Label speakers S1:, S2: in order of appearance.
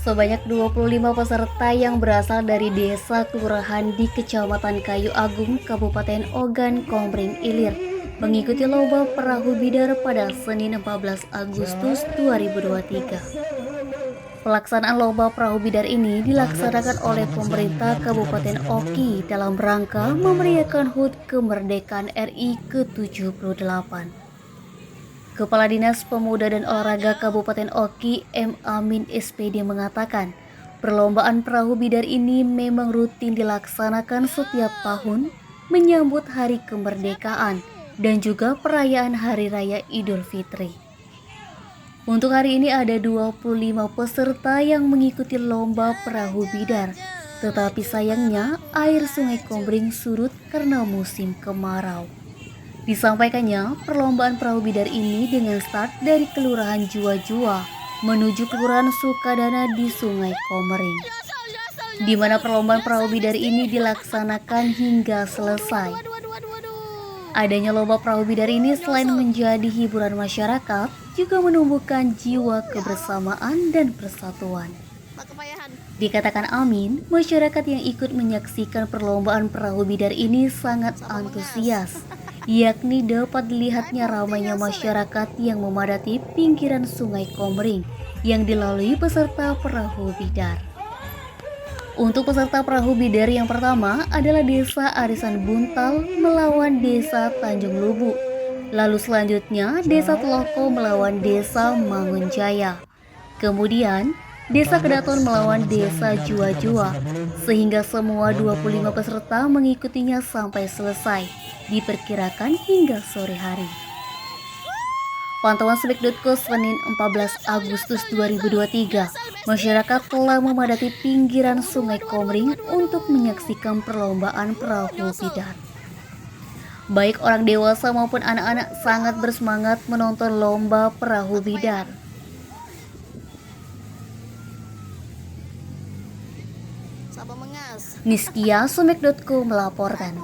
S1: Sebanyak 25 peserta yang berasal dari desa kelurahan di Kecamatan Kayu Agung, Kabupaten Ogan Komering Ilir mengikuti lomba perahu bidar pada Senin 14 Agustus 2023. Pelaksanaan lomba perahu bidar ini dilaksanakan oleh pemerintah Kabupaten Oki dalam rangka memeriahkan HUT Kemerdekaan RI ke-78. Kepala Dinas Pemuda dan Olahraga Kabupaten Oki, M. Amin SPD mengatakan, perlombaan perahu bidar ini memang rutin dilaksanakan setiap tahun menyambut Hari Kemerdekaan dan juga perayaan Hari Raya Idul Fitri. Untuk hari ini ada 25 peserta yang mengikuti lomba perahu bidar, tetapi sayangnya air Sungai Komering surut karena musim kemarau. Disampaikannya, perlombaan perahu bidar ini dengan start dari Kelurahan Jua-Jua menuju Kelurahan Sukadana di Sungai Komering, di mana perlombaan perahu bidar ini dilaksanakan hingga selesai. Adanya lomba perahu bidar ini selain menjadi hiburan masyarakat, juga menumbuhkan jiwa kebersamaan dan persatuan. Dikatakan Amin, masyarakat yang ikut menyaksikan perlombaan perahu bidar ini sangat antusias, yakni dapat dilihatnya ramainya masyarakat yang memadati pinggiran Sungai Komering yang dilalui peserta perahu bidar. Untuk peserta perahu bidar yang pertama adalah Desa Arisan Buntal melawan Desa Tanjung Lubu. Lalu selanjutnya Desa Teloko melawan Desa Mangunjaya. Kemudian Desa Kedaton melawan Desa Jua-Jua, sehingga semua 25 peserta mengikutinya sampai selesai, diperkirakan hingga sore hari. Pantauan Sebek.co Senin 14 Agustus 2023, masyarakat telah memadati pinggiran Sungai Komering untuk menyaksikan perlombaan perahu bidar. Baik orang dewasa maupun anak-anak sangat bersemangat menonton lomba perahu bidar. Niskia Sumek.co melaporkan.